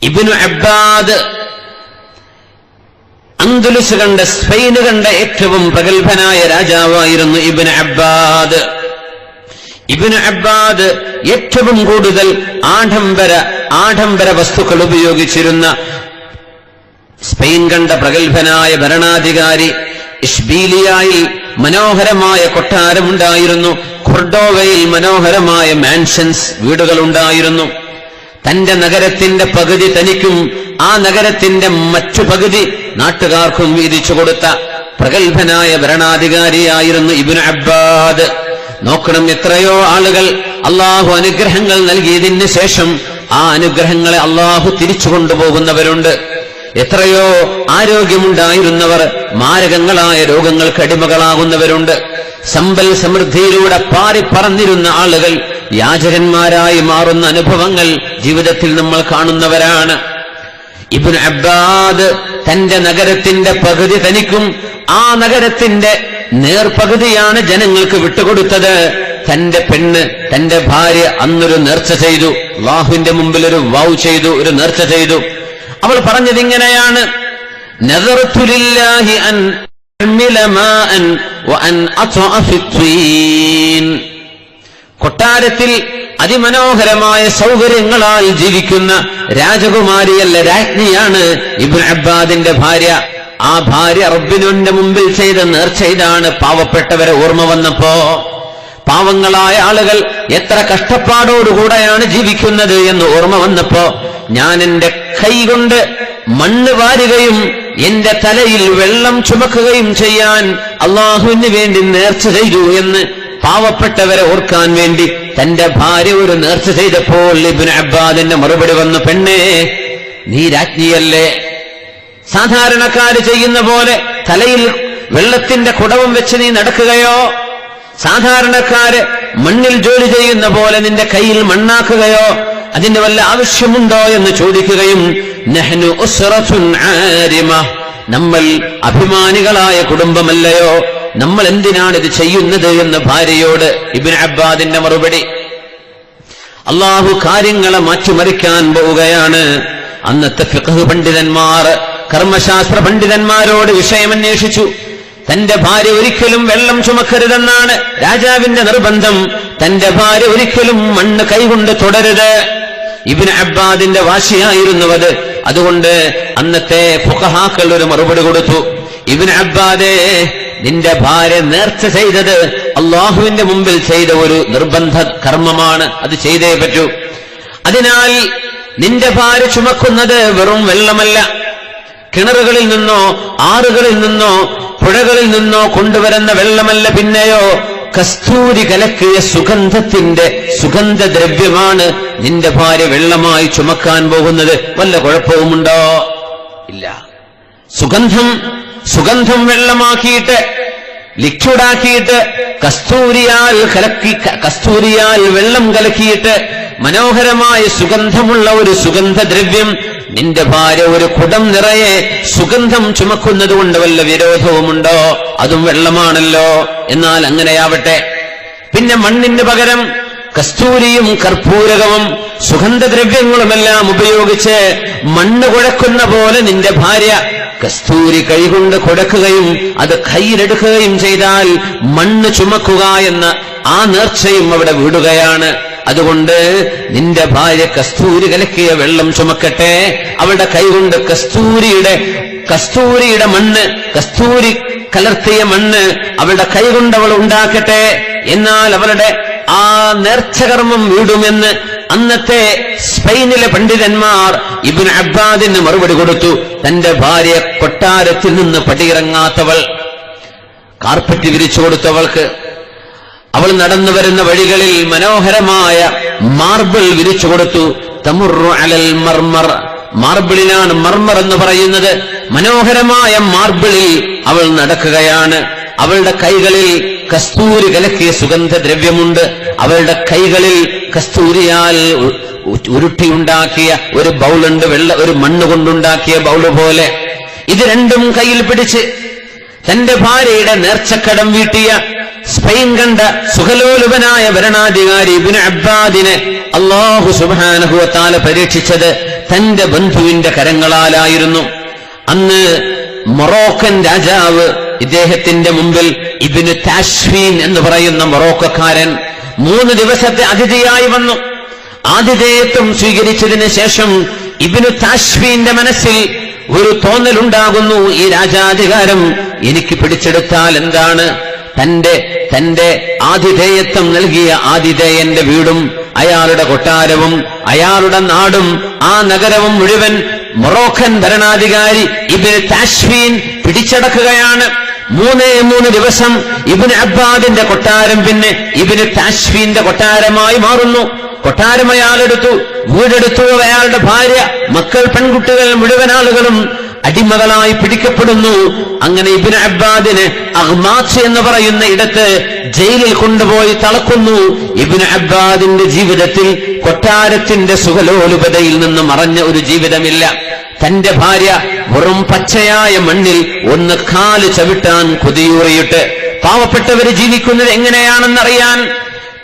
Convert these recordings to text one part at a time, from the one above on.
ഇബ്നു അബ്ബാദ് അന്ദലുസ് കണ്ട, സ്പെയിന് കണ്ട ഏറ്റവും പ്രഗത്ഭനായ രാജാവായിരുന്നു ഇബ്നു അബ്ബാദ്. ഇബ്നു അബ്ബാദ് ഏറ്റവും കൂടുതൽ ആഡംബര വസ്തുക്കൾ ഉപയോഗിച്ചിരുന്ന സ്പെയിൻ കണ്ട പ്രഗത്ഭനായ ഭരണാധികാരി. ഇഷ്ബീലിയായിൽ മനോഹരമായ കൊട്ടാരമുണ്ടായിരുന്നു. കൊർഡോവയിൽ മനോഹരമായ മാൻഷൻസ്, വീടുകളുണ്ടായിരുന്നു. തന്റെ നഗരത്തിന്റെ പകുതി തനിക്കും ആ നഗരത്തിന്റെ മറ്റു പകുതി നാട്ടുകാർക്കും വീതിച്ചു കൊടുത്ത പ്രഗത്ഭനായ ഭരണാധികാരിയായിരുന്നു ഇബ്നു അബ്ബാദ്. നോക്കണം, എത്രയോ ആളുകൾ അള്ളാഹു അനുഗ്രഹങ്ങൾ നൽകിയതിന് ശേഷം ആ അനുഗ്രഹങ്ങളെ അള്ളാഹു തിരിച്ചു കൊണ്ടുപോകുന്നവരുണ്ട്. എത്രയോ ആരോഗ്യമുണ്ടായിരുന്നവർ മാരകങ്ങളായ രോഗങ്ങൾക്ക് അടിമകളാകുന്നവരുണ്ട്. സമ്പൽ സമൃദ്ധിയിലൂടെ പാറിപ്പറന്നിരുന്ന ആളുകൾ യാചകന്മാരായി മാറുന്ന അനുഭവങ്ങൾ ജീവിതത്തിൽ നമ്മൾ കാണുന്നവരാണ്. ഇബ്നു അബ്ബാദ് തന്റെ നഗരത്തിന്റെ പകുതി തനിക്കും ആ നഗരത്തിന്റെ നേർപകുതിയാണ് ജനങ്ങൾക്ക് വിട്ടുകൊടുത്തത്. തന്റെ പെണ്ണ്, തന്റെ ഭാര്യ അന്നൊരു നേർച്ച ചെയ്തു, അല്ലാഹുവിന്റെ മുമ്പിൽ ഒരു വൗ ചെയ്തു, ഒരു നേർച്ച ചെയ്തു. അവൾ പറഞ്ഞത് ഇങ്ങനെയാണ്: നദർതു ലില്ലാഹി അൻ അഹ്മില മാഅൻ വഅൻ അത്അ ഫിത്വീൻ. കൊട്ടാരത്തിൽ അതിമനോഹരമായ സൗകര്യങ്ങളാൽ ജീവിക്കുന്ന രാജകുമാരിയല്ല, രാജ്ഞിയാണ് ഇബ്നു അബ്ബാദിന്റെ ഭാര്യ. ആ ഭാര്യ റബ്ബിന്റെ മുമ്പിൽ ചെയ്ത നേർച്ച ഇതാണ്. പാവപ്പെട്ടവരെ ഓർമ്മ വന്നപ്പോ, പാവങ്ങളായ ആളുകൾ എത്ര കഷ്ടപ്പാടോടുകൂടെയാണ് ജീവിക്കുന്നത് എന്ന് ഓർമ്മ വന്നപ്പോ, ഞാൻ എന്റെ കൈകൊണ്ട് മണ്ണ് വാരുകയും എന്റെ തലയിൽ വെള്ളം ചുമക്കുകയും ചെയ്യാൻ അള്ളാഹുവിന് വേണ്ടി നേർച്ച ചെയ്തു എന്ന് പാവപ്പെട്ടവരെ ഓർക്കാൻ വേണ്ടി തന്റെ ഭാര്യ ഒരു നേർച്ച ചെയ്തപ്പോൾ ഇബ്നു അബ്ബാദിന്റെ മറുപടി വന്നു: പെണ്ണേ, നീ രാജ്ഞിയല്ലേ, സാധാരണക്കാര് ചെയ്യുന്ന പോലെ തലയിൽ വെള്ളത്തിന്റെ കുടവും വെച്ച് നീ നടക്കുകയോ, സാധാരണക്കാര് മണ്ണിൽ ജോലി ചെയ്യുന്ന പോലെ നിന്റെ കയ്യിൽ മണ്ണാക്കുകയോ അതിന് വല്ല ആവശ്യമുണ്ടോ എന്ന് ചോദിക്കുകയും, നഹ്നു ഉസ്റത്തുൻ ആരിമ, നമ്മൾ അഭിമാനികളായ കുടുംബമല്ലയോ, നമ്മൾ എന്തിനാണ് ഇത് ചെയ്യുന്നത് എന്ന് ഭാര്യയോട് ഇബ്നു അബ്ബാദിന്റെ മറുപടി. അള്ളാഹു കാര്യങ്ങളെ മാറ്റിമറിക്കാൻ പോവുകയാണ്. അന്നത്തെ ഫിഖ്ഹ് പണ്ഡിതന്മാർ, കർമ്മശാസ്ത്ര പണ്ഡിതന്മാരോട് വിഷയമന്വേഷിച്ചു. തന്റെ ഭാര്യ ഒരിക്കലും വെള്ളം ചുമക്കരുതെന്നാണ് രാജാവിന്റെ നിർബന്ധം. തന്റെ ഭാര്യ ഒരിക്കലും മണ്ണ് കൈകൊണ്ട് തൊടരുത്. ഇബ്നു അബ്ബാദിന്റെ വാശിയായിരുന്നു അത്. അതുകൊണ്ട് അന്നത്തെ ഫുഖഹാക്കൾ ഒരു മറുപടി കൊടുത്തു: ഇബ്നു അബ്ബാദേ, നിന്റെ ഭാര്യ നേർച്ച ചെയ്തത് അള്ളാഹുവിന്റെ മുമ്പിൽ ചെയ്ത ഒരു നിർബന്ധ കർമ്മമാണ്, അത് ചെയ്തേ പറ്റൂ. അതിനാൽ നിന്റെ ഭാര്യ ചുമക്കുന്നത് വെറും വെള്ളമല്ല, കിണറുകളിൽ നിന്നോ ആറുകളിൽ നിന്നോ പുഴകളിൽ നിന്നോ കൊണ്ടുവരുന്ന വെള്ളമല്ല, പിന്നെയോ കസ്തൂരി കലക്കിയ സുഗന്ധത്തിന്റെ സുഗന്ധദ്രവ്യമാണ് നിന്റെ ഭാര്യ വെള്ളമായി ചുമക്കാൻ പോകുന്നത്. വല്ല കുഴപ്പവുമുണ്ടോ? ഇല്ല. സുഗന്ധം വെള്ളമാക്കിയിട്ട്, ലിക്വിഡാക്കിയിട്ട്, കസ്തൂരിയാൽ വെള്ളം കലക്കിയിട്ട് മനോഹരമായ സുഗന്ധമുള്ള ഒരു സുഗന്ധദ്രവ്യം നിന്റെ ഭാര്യ ഒരു കുടം നിറയെ സുഗന്ധം ചുമക്കുന്നത് കൊണ്ട് വല്ല വിരോധവുമുണ്ടോ? അതും വെള്ളമാണല്ലോ. എന്നാൽ അങ്ങനെയാവട്ടെ. പിന്നെ മണ്ണിന് പകരം കസ്തൂരിയും കർപ്പൂരകവും സുഗന്ധദ്രവ്യങ്ങളുമെല്ലാം ഉപയോഗിച്ച് മണ്ണ് കുഴക്കുന്ന പോലെ നിന്റെ ഭാര്യ കസ്തൂരി കൈകൊണ്ട് കുഴക്കുകയും അത് കയ്യിലെടുക്കുകയും ചെയ്താൽ മണ്ണ് ചുമക്കുക എന്ന ആ നേർച്ചയും അവിടെ വീടുകയാണ്. അതുകൊണ്ട് നിന്റെ ഭാര്യ കസ്തൂരി കലക്കിയ വെള്ളം ചുമക്കട്ടെ, അവളുടെ കൈകൊണ്ട് കസ്തൂരിയുടെ മണ്ണ്, കസ്തൂരി കലർത്തിയ മണ്ണ് അവളുടെ കൈകൊണ്ട് അവൾ ഉണ്ടാക്കട്ടെ. എന്നാൽ അവളുടെ ആ നേർച്ചകർമ്മം വീടുമെന്ന് അന്നത്തെ സ്പെയിനിലെ പണ്ഡിതന്മാർ ഇബ്നു അബ്ബാദിന് മറുപടി കൊടുത്തു. തന്റെ ഭാര്യ കൊട്ടാരത്തിൽ നിന്ന് പടിയിറങ്ങാത്തവൾ, കാർപ്പറ്റ് വിരിച്ചു കൊടുത്തവൾക്ക്, അവൾ നടന്നു വരുന്ന വഴികളിൽ മനോഹരമായ മാർബിൾ വിരിച്ചു കൊടുത്തു. തമുറു അലൽ മർമർ, മാർബിളിനാണ് മർമർ എന്ന് പറയുന്നത്. മനോഹരമായ മാർബിളിൽ അവൾ നടക്കുകയാണ്. അവളുടെ കൈകളിൽ കസ്തൂരി കലക്കിയ സുഗന്ധദ്രവ്യമുണ്ട്. അവളുടെ കൈകളിൽ കസ്തൂരിയാൽ ഉരുട്ടിയുണ്ടാക്കിയ ഒരു ബൗളുണ്ട്, ഒരു മണ്ണ് കൊണ്ടുണ്ടാക്കിയ ബൗള് പോലെ. ഇത് രണ്ടും കയ്യിൽ പിടിച്ച് തന്റെ ഭാര്യയുടെ നേർച്ചക്കടം വീട്ടിയ സ്പെയിൻ കണ്ട സുഖലോലുപനായ ഭരണാധികാരി ഇബ്നു അബ്ബാദിനെ അല്ലാഹു സുബ്ഹാനഹു വ തആല പരീക്ഷിച്ചത് തന്റെ ബന്ധുവിന്റെ കരങ്ങളാലായിരുന്നു. അന്ന് മൊറോക്കൻ രാജാവ് ഇദ്ദേഹത്തിന്റെ മുമ്പിൽ ഇബ്നു താശ്ഫീൻ എന്ന് പറയുന്ന മൊറോക്കക്കാരൻ 3 ദിവസത്തെ അതിഥിയായി വന്നു. ആതിഥേയത്വം സ്വീകരിച്ചതിന് ശേഷം ഇബ്നു താശ്ഫീന്റെ മനസ്സിൽ ഒരു തോന്നലുണ്ടാകുന്നു, ഈ രാജാധികാരം എനിക്ക് പിടിച്ചെടുത്താൽ എന്താണ്? തന്റെ ആതിഥേയത്വം നൽകിയ ആതിഥേയന്റെ വീടും അയാളുടെ കൊട്ടാരവും അയാളുടെ നാടും ആ നഗരവും മുഴുവൻ മൊറോക്കൻ ഭരണാധികാരി ഇബ്നു താശ്ഫീൻ പിടിച്ചടക്കുകയാണ്. 3 ദിവസം ഇബ്നു അബ്ബാദിന്റെ കൊട്ടാരം പിന്നെ ഇബ്നു താശ്ഫീന്റെ കൊട്ടാരമായി മാറുന്നു. കൊട്ടാരം അയാളെടുത്തു, വീടെടുത്തു. അയാളുടെ ഭാര്യ, മക്കൾ, പെൺകുട്ടികൾ മുഴുവൻ ആളുകളും അടിമകളായി പിടിക്കപ്പെടുന്നു. അങ്ങനെ ഇബ്നു അബ്ബാദിന് അഹ്മാസ് എന്ന് പറയുന്ന ഇടത്ത് ജയിലിൽ കൊണ്ടുപോയി തളക്കുന്നു. ഇബ്നു അബ്ബാദിന്റെ ജീവിതത്തിൽ കൊട്ടാരത്തിന്റെ സുഖലോലുപതയിൽ നിന്ന് മറഞ്ഞ ഒരു ജീവിതമില്ല. തന്റെ ഭാര്യ വെറും പച്ചയായ മണ്ണിൽ ഒന്ന് കാല് ചവിട്ടാൻ കൊതിയൂറിയിട്ട് പാവപ്പെട്ടവര് ജീവിക്കുന്നത് എങ്ങനെയാണെന്നറിയാൻ,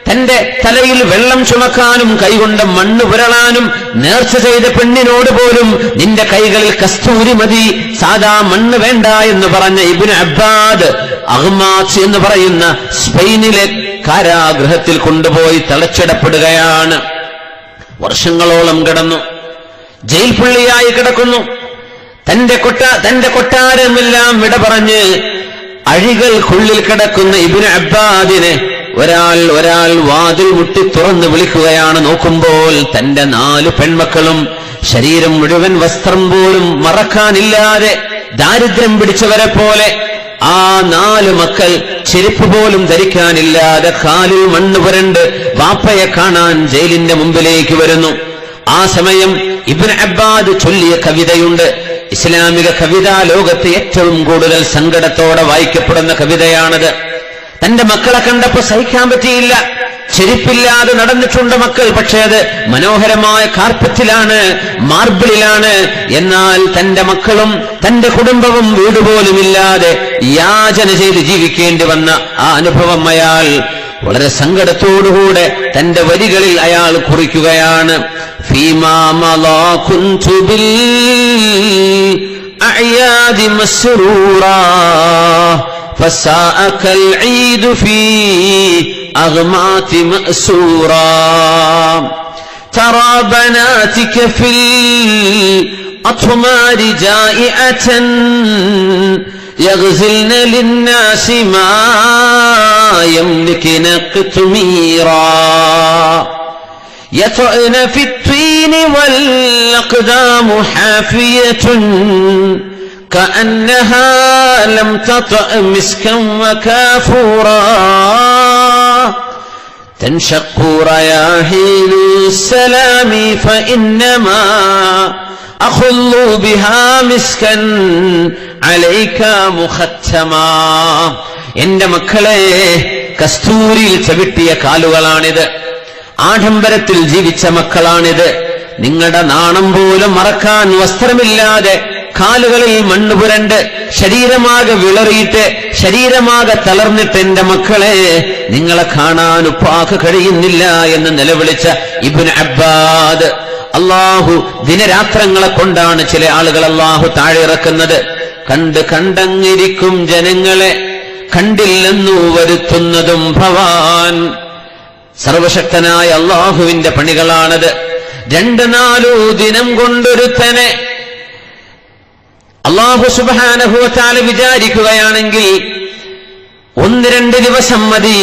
തന്റെ തലയിൽ വെള്ളം ചുമക്കാനും കൈകൊണ്ട് മണ്ണ് പുരളാനും നേർച്ച ചെയ്ത പെണ്ണിനോട് പോലും നിന്റെ കൈകളിൽ കസ്തൂരി മതി, സാധാ മണ്ണ് വേണ്ട എന്ന് പറഞ്ഞ ഇബ്നു അബ്ബാദ് അഹ്മാസ് എന്ന് പറയുന്ന സ്പെയിനിലെ കാരാഗൃഹത്തിൽ കൊണ്ടുപോയി തളച്ചിടപ്പെടുകയാണ്. വർഷങ്ങളോളം കിടന്നു, ജയിൽ പുള്ളിയായി കിടക്കുന്നു. തന്റെ കൊട്ടാരമെല്ലാം വിട പറഞ്ഞ് അഴികൾക്കുള്ളിൽ കിടക്കുന്ന ഇബ്നു അബ്ബാദിനെ ഒരാൾ വാതിൽ മുട്ടി തുറന്ന് വിളിക്കുകയാണ്. നോക്കുമ്പോൾ തന്റെ 4 പെൺമക്കളും ശരീരം മുഴുവൻ വസ്ത്രം പോലും മറക്കാനില്ലാതെ ദാരിദ്ര്യം പിടിച്ചവരെ പോലെ ആ 4 മക്കൾ ചെരുപ്പ് പോലും ധരിക്കാനില്ലാതെ കാലിൽ മണ്ണ് പുരണ്ട് വാപ്പയെ കാണാൻ ജയിലിന്റെ മുമ്പിലേക്ക് വരുന്നു. ആ സമയം ഇബ്നു അബ്ബാദ് ചൊല്ലിയ കവിതയുണ്ട്. ഇസ്ലാമിക കവിതാ ലോകത്ത് ഏറ്റവും കൂടുതൽ സങ്കടത്തോടെ വായിക്കപ്പെടുന്ന കവിതയാണത്. തന്റെ മക്കളെ കണ്ടപ്പോ സഹിക്കാൻ പറ്റിയില്ല. ചെരുപ്പില്ലാതെ നടന്നിട്ടുണ്ട് മക്കൾ, പക്ഷേ അത് മനോഹരമായ കാർപ്പറ്റിലാണ്, മാർബിളിലാണ്. എന്നാൽ തന്റെ മക്കളും തന്റെ കുടുംബവും വീടുപോലുമില്ലാതെ യാചന ചെയ്ത് ജീവിക്കേണ്ടി വന്ന ആ അനുഭവം അയാൾ വളരെ സങ്കടത്തോടുകൂടെ തന്റെ വരികളിൽ അയാൾ കുറിക്കുകയാണ്. ഫീമാ മളാ കുൻതു ബിൽ അഅയാദി മസ്റൂറാ فساءك العيد في أغمات مأسورا ترى بناتك في الأطمار جائعة يغزلن للناس ما يملكن قطميرا يطعن في الطين والأقدام حافية كأنها لم تطأ مسكا وكافورا تنشق رياحين السلام فإنما أخل بها مسكا عليك مختما. എന്റെ മക്കളെ, കസ്തൂരിയിൽ ചവിട്ടിയ കാലുകളാണിത്, ആഡംബരത്തിൽ ജീവിച്ച മക്കളാണിത്. നിങ്ങളുടെ നാണം പോലും മറക്കാൻ വസ്ത്രമില്ലാതെ കാലുകളിൽ മണ്ണ് പുരണ്ട് ശരീരമാകെ വിളറിയിട്ട് ശരീരമാകെ തളർന്നിട്ട് എന്റെ മക്കളെ നിങ്ങളെ കാണാൻ ഉപ്പാക്ക് കഴിയുന്നില്ല എന്ന് നിലവിളിച്ച ഇബ്നു അബ്ബാദ്. അള്ളാഹു ദിനരാത്രങ്ങളെ കൊണ്ടാണ് ചില ആളുകൾ അള്ളാഹു താഴെ ഇറക്കുന്നത്. കണ്ടങ്ങിരിക്കും ജനങ്ങളെ കണ്ടില്ലെന്നു വരുത്തുന്നതും ഭവാൻ. സർവശക്തനായ അള്ളാഹുവിന്റെ പണികളാണത്. 2-4 ദിനം കൊണ്ടൊരുത്തനെ അല്ലാഹു സുബ്ഹാനഹു വ തആല വിചാരിക്കുകയാണെങ്കിൽ 1-2 ദിവസം മതി.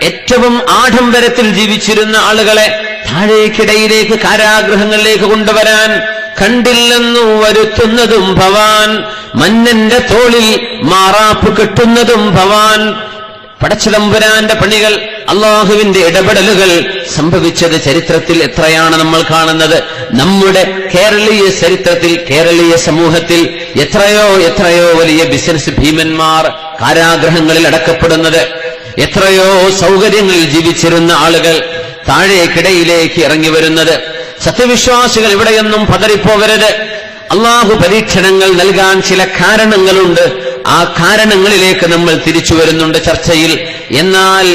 ഏറ്റവും ആഡംബരത്തിൽ ജീവിച്ചിരുന്ന ആളുകളെ താഴേക്കിടയിലേക്ക് കാരാഗൃഹങ്ങളിലേക്ക് കൊണ്ടുവരാൻ. കണ്ടില്ലെന്നു വരുത്തുന്നതും ഭവാൻ, മന്നന്റെ തോളിൽ മാറാപ്പ് കെട്ടുന്നതും ഭവാൻ. പടച്ചതമ്പുരാന്റെ പണികൾ, അള്ളാഹുവിന്റെ ഇടപെടലുകൾ സംഭവിച്ചത് ചരിത്രത്തിൽ എത്രയാണ് നമ്മൾ കാണുന്നത്. നമ്മുടെ കേരളീയ ചരിത്രത്തിൽ, കേരളീയ സമൂഹത്തിൽ എത്രയോ വലിയ ബിസിനസ് ഭീമന്മാർ കാരാഗ്രഹങ്ങളിൽ അടക്കപ്പെടുന്നത്, എത്രയോ സൗകര്യങ്ങളിൽ ജീവിച്ചിരുന്ന ആളുകൾ താഴേക്കിടയിലേക്ക് ഇറങ്ങി വരുന്നത്. സത്യവിശ്വാസികൾ ഇവിടെയൊന്നും പതറിപ്പോകരുത്. അള്ളാഹു പരീക്ഷണങ്ങൾ നൽകാൻ ചില കാരണങ്ങളുണ്ട്. ആ കാരണങ്ങളിലേക്ക് നമ്മൾ തിരിച്ചു വരുന്നുണ്ട് ചർച്ചയിൽ. എന്നാൽ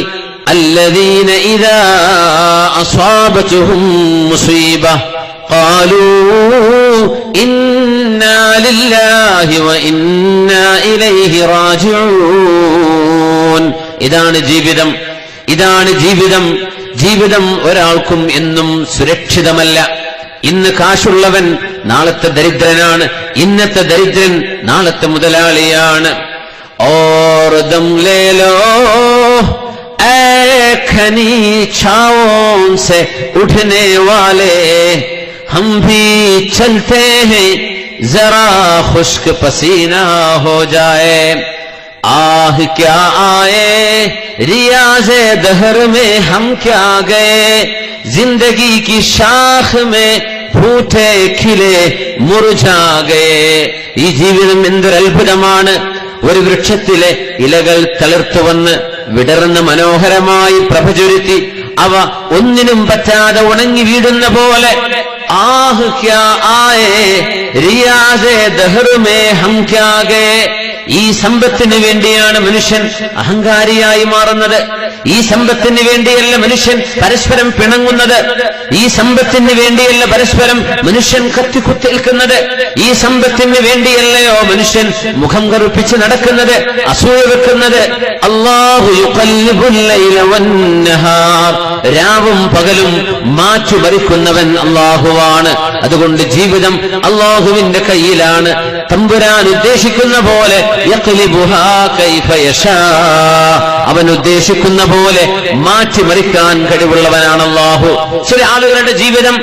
الذين إذا أصابتهم مصيبة قالوا إنا لله وإنا إليه راجعون. ഇതാണ് ജീവിതം. ജീവിതം ഒരാൾക്കും എന്നും സുരക്ഷിതമല്ല. ഇന്ന് കാശുള്ളവൻ നാളത്തെ ദരിദ്രനാണ്, ഇന്നത്തെ ദരിദ്രൻ നാളത്തെ മുതലാളിയാണ്. और दम ले लो ऐ खनी छाओं से उठने वाले, हम भी चलते हैं जरा खुश्क पसीना हो जाए. आह क्या आए रियाज़े दहर में हम क्या गए, जिंदगी की शाख में फूटे खिले मुरझा गए. ഈ ജീവിതം എന്തൊരു അത്ഭുതമാണ്. ഒരു വൃക്ഷത്തിലെ ഇലകൾ തളിർത്തു വന്ന് വിടർന്ന് മനോഹരമായി പ്രഭചൊരുത്തി അവ ഒന്നിനും പറ്റാതെ ഉണങ്ങി വീഴുന്ന പോലെ ആഹ് ക്യാ ആയേ റിയാസേ ദഹ്ർ മേ ഹം ക്യാ ഗയേ. ഈ സമ്പത്തിന് വേണ്ടിയാണ് മനുഷ്യൻ അഹങ്കാരിയായി മാറുന്നത്. ഈ സമ്പത്തിന് വേണ്ടിയല്ല മനുഷ്യൻ പരസ്പരം പിണങ്ങുന്നത്. ഈ സമ്പത്തിന് വേണ്ടിയല്ല പരസ്പരം മനുഷ്യൻ കത്തിക്കുത്തേൽക്കുന്നത്. ഈ സമ്പത്തിന് വേണ്ടിയല്ലയോ മനുഷ്യൻ മുഖം കറുപ്പിച്ച് നടക്കുന്നത്, അസൂയ വെക്കുന്നത്. അല്ലാഹു യുഖല്ലിബുൽ ലൈല വന്നഹാർ, രാവും പകലും മാറ്റുമറിക്കുന്നവൻ അല്ലാഹുവാണ്. അതുകൊണ്ട് ജീവിതം അല്ലാഹുവിന്റെ കയ്യിലാണ്. തമ്പുരാൻ ഉദ്ദേശിക്കുന്ന പോലെ യഖ്ലിബുഹാ കൈഫ യശാ, അവൻ ഉദ്ദേശിക്കുന്ന പോലെ മാറ്റിമറിക്കാൻ കഴിവുള്ളവനാണ് അല്ലാഹു. ചില ആളുകളുടെ ജീവിതം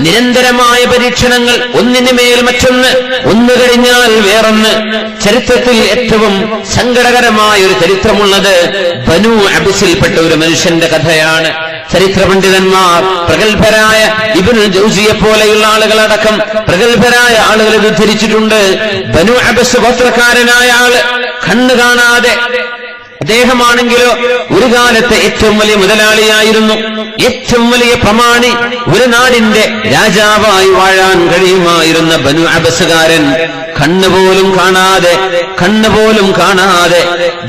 നിരന്തരമായ പരീക്ഷണങ്ങൾ, ഒന്നിനുമേൽ മറ്റൊന്ന്, ഒന്ന് കഴിഞ്ഞാൽ വേറൊന്ന്. ചരിത്രത്തിൽ ഏറ്റവും സങ്കടകരമായ ഒരു ചരിത്രമുള്ളത് ബനൂ അബ്സിൽപ്പെട്ട ഒരു മനുഷ്യന്റെ കഥയാണ്. ചരിത്ര പണ്ഡിതന്മാർ, പ്രഗത്ഭരായ ഇബ്നുൽ ജൗസിയെ പോലെയുള്ള ആളുകളടക്കം പ്രഗത്ഭരായ ആളുകൾ ഉദ്ധരിച്ചിട്ടുണ്ട്. ബനൂ അബ്സ് ഗോത്രക്കാരനായ ആള്, കണ്ണ് കാണാതെ. അദ്ദേഹമാണെങ്കിലോ ഒരു കാലത്തെ ഏറ്റവും വലിയ മുതലാളിയായിരുന്നു, ഏറ്റവും വലിയ പ്രമാണി, ഒരു നാടിന്റെ രാജാവായി വാഴാൻ കഴിയുമായിരുന്ന ബനൂ അബ്സുകാരൻ കണ്ണുപോലും കാണാതെ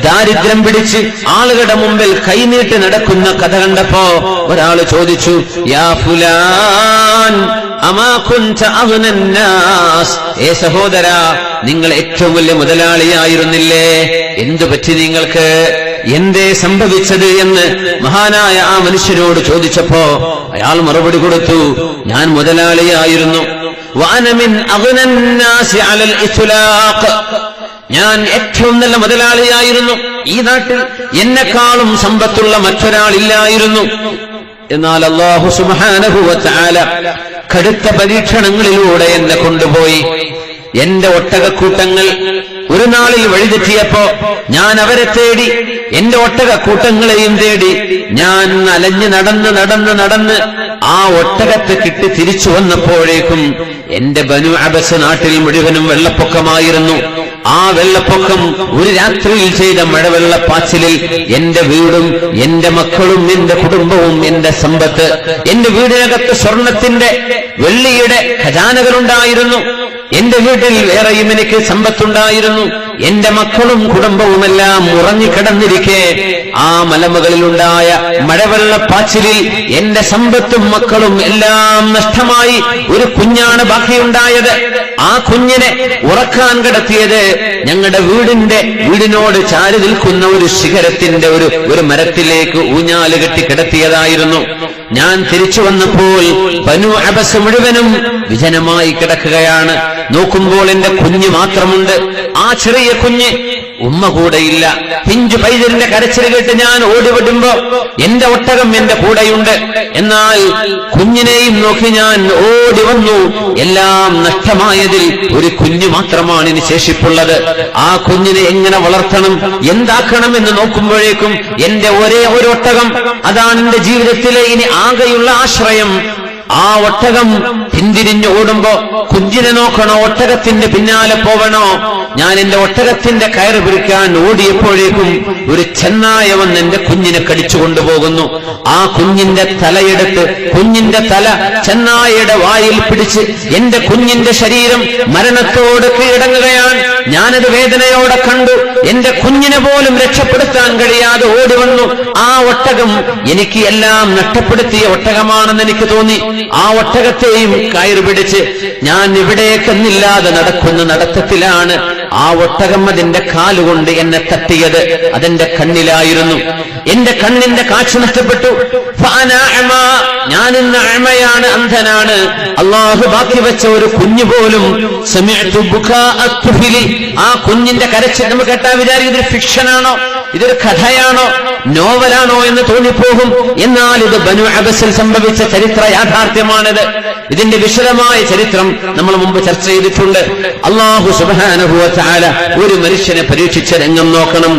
ദാരിദ്ര്യം പിടിച്ച് ആളുകളുടെ മുമ്പിൽ കൈനീട്ടി നടക്കുന്ന കഥ കണ്ടപ്പോ ഒരാൾ ചോദിച്ചു, യാ ഫുലാൻ അമാ കുൻത അഗ്നൻ നാസ്, ഏ സഹോദരാ, നിങ്ങൾ ഏറ്റവും വലിയ മുതലാളിയായിരുന്നില്ലേ, എന്തു പറ്റി നിങ്ങൾക്ക്, എന്തേ സംഭവിച്ചത് എന്ന് മഹാനായ ആ മനുഷ്യനോട് ചോദിച്ചപ്പോ അയാൾ മറുപടി കൊടുത്തു, ഞാൻ മുതലാളിയായിരുന്നു. വഅന മിൻ അഗ്നൻ നാസി അലൽ ഇത്ലാഖ്, ഞാൻ ഏറ്റവും നല്ല മുതലാളിയായിരുന്നു. ഈ നാട്ടിൽ എന്നെക്കാളും സമ്പത്തുള്ള മറ്റൊരാളില്ലായിരുന്നു. എന്നാൽ അല്ലാഹു സുബ്ഹാനഹു വ തആല കടുത്ത പരീക്ഷണങ്ങളിലൂടെ എന്നെ കൊണ്ടുപോയി. എന്റെ ഒട്ടകക്കൂട്ടങ്ങൾ ഒരു നാളിൽ വഴിതെറ്റിയപ്പോ ഞാൻ അവരെ തേടി, എന്റെ ഒട്ടകക്കൂട്ടങ്ങളെയും തേടി ഞാൻ അലഞ്ഞ് നടന്ന് ആ ഒട്ടകത്തെ കിട്ടി തിരിച്ചു വന്നപ്പോഴേക്കും എന്റെ ബനൂ അബ്സ് നാട്ടിൽ മുഴുവനും വെള്ളപ്പൊക്കമായിരുന്നു. ആ വെള്ളപ്പൊക്കം ഒരു രാത്രിയിൽ ചെയ്ത മഴവെള്ളപ്പാച്ചിലിൽ എന്റെ വീടും എന്റെ മക്കളും എന്റെ കുടുംബവും എന്റെ സമ്പത്ത്, എന്റെ വീടിനകത്ത് സ്വർണത്തിന്റെ വെള്ളിയുടെ ഖജാനകളുണ്ടായിരുന്നു. എന്റെ വീട്ടിൽ വേറെയും എനിക്ക് സമ്പത്തുണ്ടായിരുന്നു. എന്റെ മക്കളും കുടുംബവുമെല്ലാം ഉറങ്ങിക്കിടന്നിരിക്കെ ആ മലമുകളിലുണ്ടായ മഴവെള്ളപ്പാച്ചിലിൽ എന്റെ സമ്പത്തും മക്കളും എല്ലാം നഷ്ടമായി. ഒരു കുഞ്ഞാണ് ബാക്കിയുണ്ടായത്. ആ കുഞ്ഞിനെ ഉറക്കാൻ കിടത്തിയത് ഞങ്ങളുടെ വീടിനോട് ചാരി നിൽക്കുന്ന ഒരു ശിഖരത്തിന്റെ ഒരു മരത്തിലേക്ക് ഊഞ്ഞാല് കെട്ടി കിടത്തിയതായിരുന്നു. ഞാൻ തിരിച്ചു വന്നപ്പോൾ ബനൂ അബ്സ് മുഴുവനും വിജനമായി കിടക്കുകയാണ്. നോക്കുമ്പോൾ എന്റെ കുഞ്ഞ് മാത്രമുണ്ട്. ആ ചെറിയ കുഞ്ഞ്, ഉമ്മ കൂടെയില്ല. പിഞ്ചു പൈതലിന്റെ കരച്ചിൽ കേട്ട് ഞാൻ ഓടിവിടുമ്പോ എന്റെ ഒട്ടകം എന്റെ കൂടെയുണ്ട്. എന്നാൽ കുഞ്ഞിനെയും നോക്കി ഞാൻ ഓടി വന്നു. എല്ലാം നഷ്ടമായതിൽ ഒരു കുഞ്ഞു മാത്രമാണ് ഇനി ശേഷിപ്പുള്ളത്. ആ കുഞ്ഞിനെ എങ്ങനെ വളർത്തണം, എന്താക്കണം എന്ന് നോക്കുമ്പോഴേക്കും എന്റെ ഒരേ ഒരു ഒട്ടകം, അതാണ് എന്റെ ജീവിതത്തിലെ ഇനി ആകെയുള്ള ആശ്രയം. ആ ഒട്ടകം പിന്തിരിഞ്ഞ് ഓടുമ്പോ കുഞ്ഞിനെ നോക്കണോ, ഒട്ടകത്തിന്റെ പിന്നാലെ പോവണോ? ഞാൻ എന്റെ ഒട്ടകത്തിന്റെ കയറ് പിടിക്കാൻ ഓടിയപ്പോഴേക്കും ഒരു ചെന്നായ വന്ന് എന്റെ കുഞ്ഞിനെ കടിച്ചു കൊണ്ടുപോകുന്നു. ആ കുഞ്ഞിന്റെ തലയെടുത്ത്, കുഞ്ഞിന്റെ തല ചെന്നായയുടെ വായിൽ പിടിച്ച് എന്റെ കുഞ്ഞിന്റെ ശരീരം മരണത്തോട് കീഴടങ്ങുകയാണ്. ഞാനത് വേദനയോടെ കണ്ടു. എന്റെ കുഞ്ഞിനെ പോലും രക്ഷപ്പെടുത്താൻ കഴിയാതെ ഓടി വന്നു. ആ ഒട്ടകം എനിക്ക് എല്ലാം നഷ്ടപ്പെടുത്തിയ ഒട്ടകമാണെന്ന് എനിക്ക് തോന്നി. ആ ഒട്ടകത്തെയും കയറ് പിടിച്ച് ഞാൻ ഇവിടേക്കെന്നില്ലാതെ നടക്കുന്ന നടത്തത്തിലാണ് ആ ഒട്ടകം അതിന്റെ കാലുകൊണ്ട് എന്നെ തട്ടിയത്. അതെന്റെ കണ്ണിലായിരുന്നു. എന്റെ കണ്ണിന്റെ കാഴ്ച നഷ്ടപ്പെട്ടു. ഞാൻ ഇന്ന് അമയാണ്, അന്ധനാണ്. അള്ളാഹു ബാക്കി വെച്ച ഒരു കുഞ്ഞു പോലും ആ കുഞ്ഞിന്റെ കരച്ചിൽ നമ്മൾ കേട്ടാ വിചാരിക്കും ഇതൊരു ഫിക്ഷനാണോ, ഇതൊരു കഥയാണോ, നോവലാണോ എന്ന് തോന്നിപ്പോകും. എന്നാൽ ഇത് ബനു അബസിൽ സംഭവിച്ച ചരിത്ര യാഥാർത്ഥ്യമാണിത്. ഇതിന്റെ വിശദമായ ചരിത്രം നമ്മൾ മുമ്പ് ചർച്ച ചെയ്തിട്ടുണ്ട്. അല്ലാഹു സുബ്ഹാനഹു വ തആല ഒരു മനുഷ്യനെ പരീക്ഷിച്ച രംഗം നോക്കണം.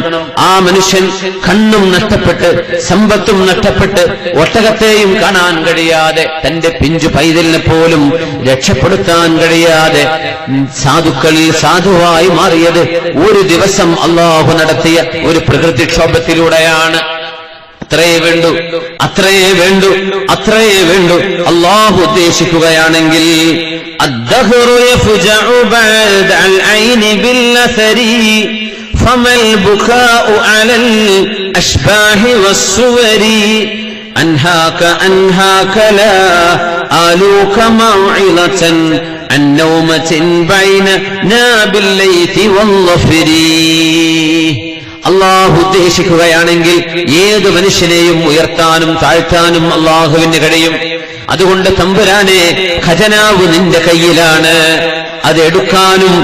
ആ മനുഷ്യൻ കണ്ണും നഷ്ടപ്പെട്ട് സമ്പത്തും നഷ്ടപ്പെട്ട് ഒട്ടകത്തെയും കാണാൻ കഴിയാതെ തന്റെ പിഞ്ചു പൈതലിനെ പോലും രക്ഷപ്പെടുത്താൻ കഴിയാതെ സാധുക്കളിൽ സാധുവായി മാറിയത് ഒരു ദിവസം അല്ലാഹു നടത്തിയ ഒരു പ്രകൃതിക്ഷോഭത്തിലൂടെയാണ്. അത്രയേ വേണ്ടു, അത്രയേ വേണ്ടു, അത്രയേ വേണ്ടു. അല്ലാഹു ഉദ്ദേശിക്കുകയാണെങ്കിൽ الدهر يفجع بعد العين بالأثر فما البكاء على الأشباح والصور أنهاك لا آلوك موعظة عن نومة بيننا بالليث والظفر. അള്ളാഹു ഉദ്ദേശിക്കുകയാണെങ്കിൽ ഏത് മനുഷ്യനെയും ഉയർത്താനും താഴ്ത്താനും അള്ളാഹുവിന് കഴിയും. അതുകൊണ്ട് തമ്പുരാനെ, ഖജനാവ് നിന്റെ കയ്യിലാണ്. അത് എടുക്കാനും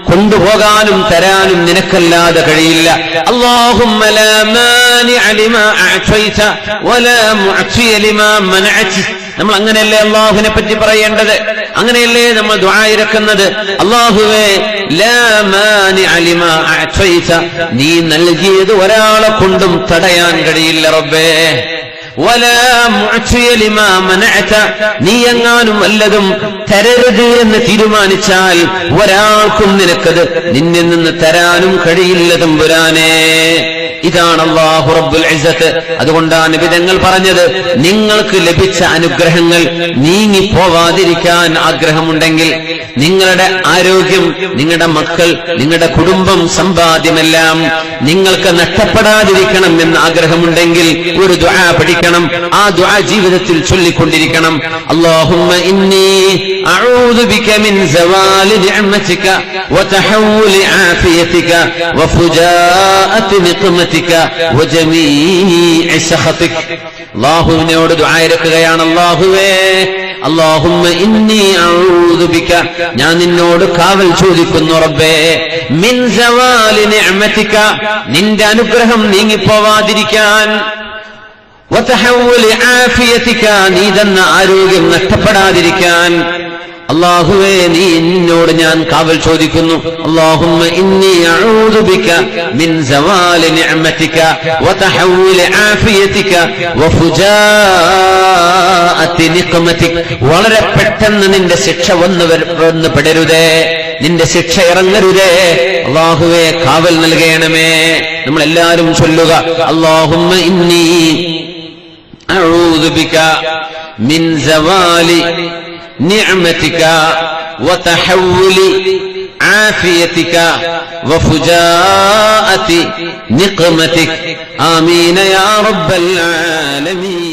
കൊണ്ടുപോകാനും തരാനും നിനക്കല്ലാതെ കഴിയില്ല. അല്ലാഹുമ്മ ലാ മാനിഅ ലിമാ അഅതൈത വലാ മുഅതിയ ലിമാ മനഅത. നമ്മൾ അങ്ങനെയല്ലേ അല്ലാഹുവിനെ പറ്റി പറയേണ്ടത്? അങ്ങനെയല്ലേ നമ്മൾ ദുആ ഇറക്കുന്നത്? അല്ലാഹുവേ, ലാ മാനിഅ ലിമാ അഅതൈത, നീ നൽകിയത് ഒരാളെ കൊണ്ടും തടയാൻ കഴിയില്ല റബ്ബേ. വലാ മുഅതിയ ലിമാ മനഅത, നീ എങ്ങാനും വല്ലതും തരരുത് എന്ന് തീരുമാനിച്ചാൽ ഒരാൾക്കും നിനക്കത് നിന്നിൽ നിന്ന് തരാനും കഴിയില്ല തമ്പുരാനെ. ഇതാണ് അല്ലാഹു റബ്ബുൽ ഇസ്സത്ത്. അതുകൊണ്ടാണ് നബി തങ്ങൾ പറഞ്ഞത്, നിങ്ങൾക്ക് ലഭിച്ച അനുഗ്രഹങ്ങൾ നീങ്ങിപ്പോവാതിരിക്കാൻ ആഗ്രഹമുണ്ടെങ്കിൽ, നിങ്ങളുടെ ആരോഗ്യം, നിങ്ങളുടെ മക്കൾ, നിങ്ങളുടെ കുടുംബം, സമ്പാദ്യമെല്ലാം നിങ്ങൾക്ക് നഷ്ടപ്പെടാതിരിക്കണം എന്ന് ആഗ്രഹമുണ്ടെങ്കിൽ ഒരു ദുആ പഠിക്കണം. ആ ദുആ ജീവിതത്തിൽ ചൊല്ലിക്കൊണ്ടിരിക്കണം. അല്ലാഹുമ്മ ഇന്നി അഊദു ബിക മിൻ സവാലി നിഅമതിക വതഹവ്വുലി ആഫിയതിക വഫുജാഅതി നിഖ്മതിക വജമീഇ സഖതിക. അല്ലാഹുവിനോട് ദുആ ഇറക്കുകയാണ്. അല്ലാഹുവേ, അല്ലാഹുമ്മ ഇന്നി അഊദു ബിക, ഞാൻ നിന്നോട് കാവൽ ചോദിക്കുന്നു റബ്ബേ, മിൻ സവാലി നിഅമതിക, നിന്റെ അനുഗ്രഹം നീങ്ങിപ്പോവാതിരിക്കാൻ, വതഹവ്വുലി ആഫിയതിക, നീ തന്ന ആരോഗ്യം നഷ്ടപ്പെടാതിരിക്കാൻ. അല്ലാഹുവേ, നീ എന്നോട് ഞാൻ കാവൽ ചോദിക്കുന്നു. അല്ലാഹുമ്മ ഇന്നി അഊദു ബിക മിൻ സവാലി നിഅമതിക വതഹവ്വുലി ആഫിയതിക വഫുജാഅതി നിഖ്മതിക. വളരെ പെട്ടെന്ന് നിന്റെ ശിക്ഷ വന്ന് പെടരുതേ, നിന്റെ ശിക്ഷ ഇറങ്ങരുതേ. അല്ലാഹുവേ, കാവൽ നൽകണമേ. നമ്മളെല്ലാവരും ചൊല്ലുക, അല്ലാഹുമ്മ ഇന്നി അഊദു ബിക മിൻ സവാലി നിഅമതിക വതഹവ്വുലി ആഫിയതിക വഫുജാഅതി നിഖ്മതിക. ആമീൻ യാ റബ്ബൽ ആലമീൻ.